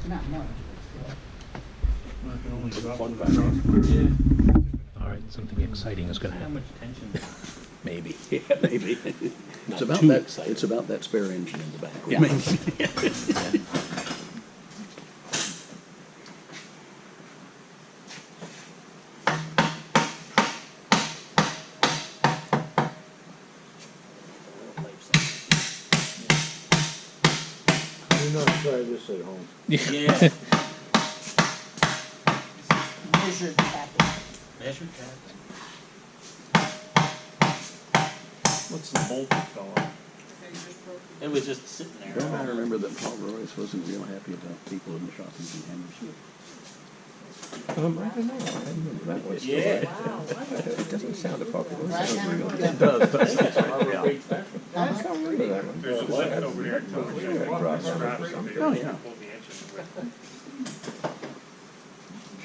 Not much, All right, something exciting is going to How happen. much tension? Maybe. Yeah, maybe. Not It's about too that, exciting. it's about that spare engine in the back. Yeah. Maybe. Do not try this at home. Yeah. measured tapping. Measured tap. What's the bolt that fell off? It was just sitting there. Don't I remember that Rolls-Royce wasn't real happy about people in the shop using hammers? I don't know. I remember that one. Yeah. Wow. It doesn't sound apocryphal. It Right sounds now, real. yeah. It does, but I can't remember that one. There's a light over there. oh yeah,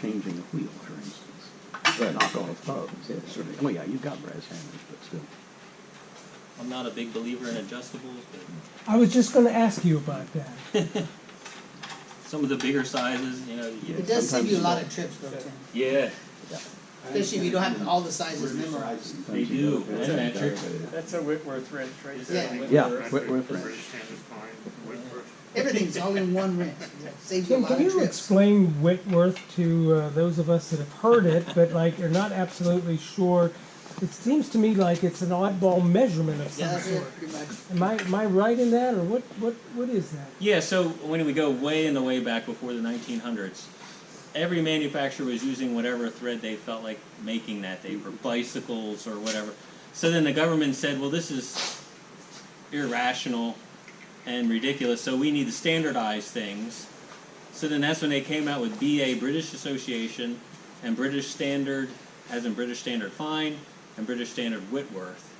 changing a wheel, for instance. Right. Knock off thumbs. Yeah, sort of. Oh yeah, you've got brass hammers, but still. I'm not a big believer in adjustables, but I was just going to ask you about that. some of the bigger sizes, you know. It does save you a lot of trips though, Tim. Yeah, Especially if you don't have all the sizes memorized. they do. And metric. That's a Whitworth wrench right Yeah. there. Yeah, Whitworth wrench. Everything's all in one wrench. Saves you a Tim, lot can of you trips. explain Whitworth to those of us that have heard it, but like are not absolutely sure? It seems to me like it's an oddball measurement of Yeah, some that's sort. it, pretty much. Am I right in that, or what is that? Yeah, so when we go way in the way back before the 1900s, every manufacturer was using whatever thread they felt like making that day for bicycles or whatever. So then the government said, well, this is irrational and ridiculous, so we need to standardize things. So then that's when they came out with BA, British Association, and British Standard, as in British Standard Fine, and British Standard Whitworth.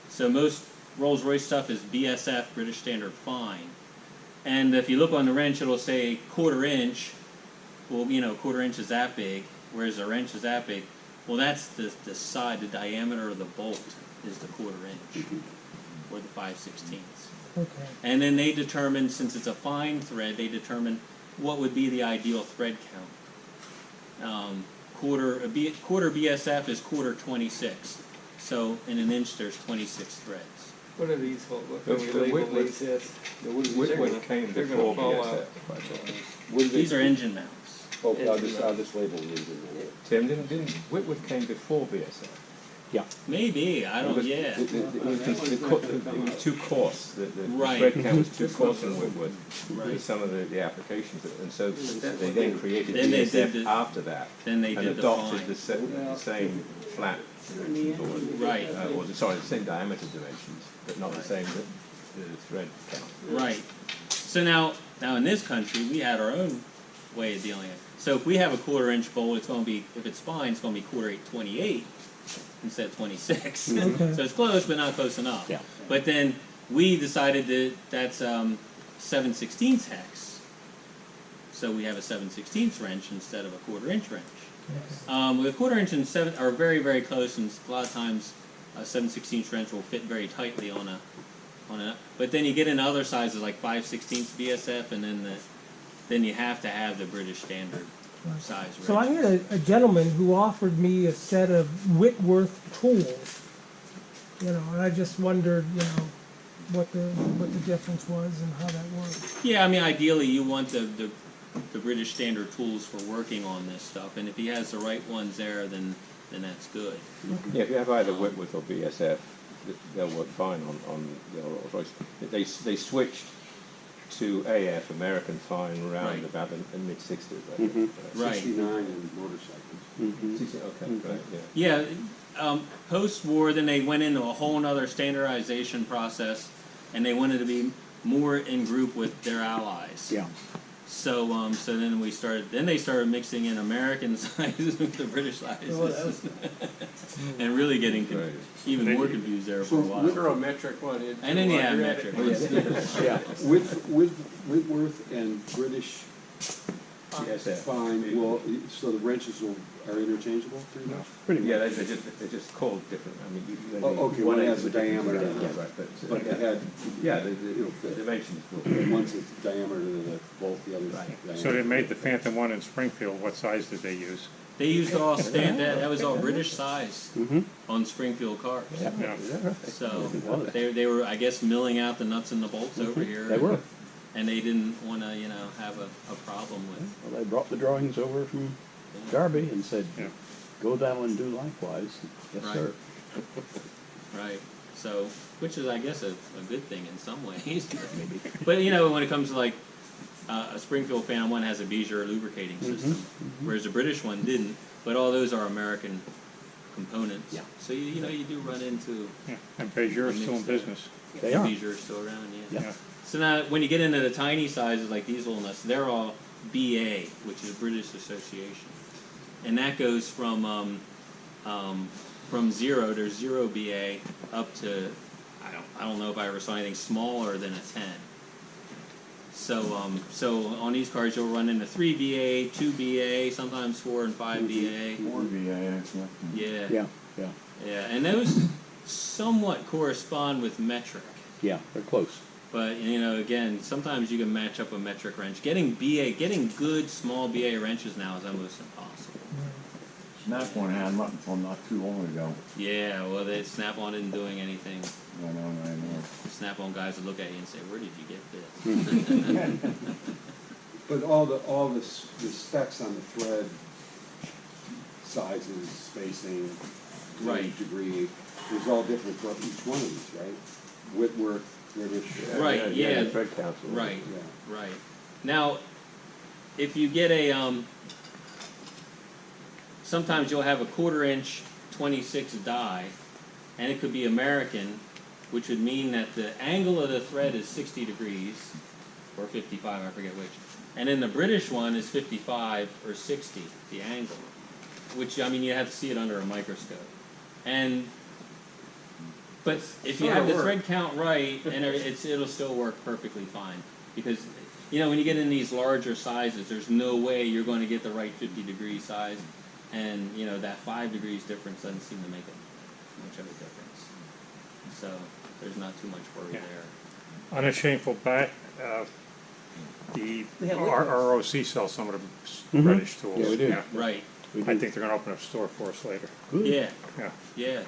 So most Rolls-Royce stuff is BSF, British Standard Fine. And if you look on the wrench, it'll say 1/4 inch. Well, you know, 1/4 inch is that big, whereas a wrench is that big. Well, that's the side, the diameter of the bolt is the 1/4 inch, or the 5/16. Okay. And then they determine, since it's a fine thread, they determine what would be the ideal thread count. Quarter BSF is 1/4 26. So in an inch, there's 26 threads. What are these, what The can we label Whitworth- these as? Whitworth came they're before gonna fall BSF. out. These are engine mounts. Oh, I'll just label these. Tim, didn't Whitworth came before BSF? Yeah. Maybe, I don't, yeah. It was too coarse. The Right. thread count was too coarse in Whitworth Right. with some of the applications, and so they then created Then they BSF did the- after that, Then they and did the adopted fine. the same flat board. Right. Or the same diameter dimensions, but not the same the thread count. Right. So now in this country, we had our own way of dealing with it. So if we have a 1/4 inch bolt, it's going to be, if it's fine, it's going to be 1/4 28 instead of 26. Okay. So it's close, but not close enough. Yeah. But then we decided that that's 7/16 hex. So we have a 7/16 wrench instead of a 1/4 inch wrench. The 1/4 inch and 7 are very, very close, and a lot of times a 7/16 wrench will fit very tightly on a. But then you get into other sizes like 5/16 BSF, and then you have to have the British Standard size wrench. So I had a gentleman who offered me a set of Whitworth tools, you know, and I just wondered, you know, what the difference was and how that worked. Yeah, I mean, ideally you want the British Standard tools for working on this stuff, and if he has the right ones there, then that's good. Yeah, if you have either Whitworth or BSF, they'll work fine on the Rolls-Royce. They switched to AF, American Fine, around Right. about the mid-60s. Right. 69 in motorcycles. Okay, right, Yeah, yeah. post-war, then they went into a whole other standardization process, and they wanted to be more in group with their allies. Yeah. So then they started mixing in American sizes with the British sizes, and really getting even more confused there for a while. Micrometric one. And then yeah, metric. Yeah. With Whitworth and British Fine, so the wrenches are interchangeable pretty much? Pretty much. Yeah, they're just called different. I mean, Okay, one has a diameter. Right, But they had, yeah, the dimensions. one's the diameter of the bolt, the other's Right. So they made the Phantom one in Springfield. What size did they use? They used all that was all British size on Springfield cars. Yeah. So they were, I guess, milling out the nuts and the bolts over here. They were. And they didn't want to, have a problem with. Well, they brought the drawings over from Darby and said, Yeah. go down and do likewise. Yes, Right. sir. Right. So, which is, I guess, a good thing in some ways. Maybe. But when it comes to like a Springfield Phantom one has a Beezer lubricating system, whereas the British one didn't. But all those are American components. Yeah. So you do run into Yeah. And Peugeot's still in business. They are. Beezer still around. Yeah. Yeah. So now, when you get into the tiny sizes like these little nuts, they're all BA, which is British Association, and that goes from 0, there's 0 BA, up to I don't know if I ever saw anything smaller than a 10. So on these cars you'll run into 3 BA, 2 BA, sometimes 4 and 5 BA. 4 VA, actually. Yeah. Yeah, yeah, Yeah, and those somewhat correspond with metric. yeah, they're close. But again, sometimes you can match up a metric wrench. Getting good small BA wrenches now is almost impossible. Snap-on had one until not too long ago. Yeah, well, Snap-on isn't doing anything. I know. The Snap-on guys would look at you and say, "Where did you get this?" But all the specs on the thread, sizes, spacing, Right. degree, is all different for each one of these, right? Whitworth, British. Right, yeah. the Thread Council. Right, Yeah. right. Now, if you get sometimes you'll have a 1/4 inch 26 die, and it could be American, which would mean that the angle of the thread is 60 degrees, or 55, I forget which. And then the British one is 55 or 60, the angle, which, you have to see it under a microscope. But if you have the thread count right, and it'll still work perfectly fine. Because, when you get in these larger sizes, there's no way you're going to get the right 50-degree size. And, that 5 degrees difference doesn't seem to make much of a difference. So, there's not too much worry there. On a shameful back, the ROC sells some of the British tools. Yeah, we do. Right. We I do. think they're going to open up a store for us later. Good. Yeah. Yeah. Yeah.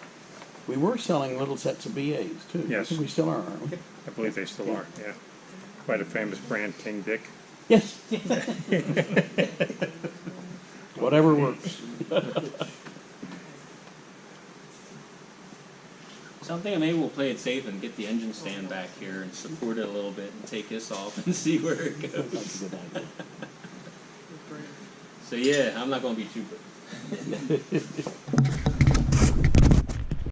We were selling little sets of BAs too. Yes. I think we still are, aren't we? I believe they still are, yeah. Quite a famous brand, King Dick. Yes. Whatever works. So I'm thinking maybe we'll play it safe and get the engine stand back here and support it a little bit and take this off and see where it That's goes. a good idea. So yeah, I'm not going to be too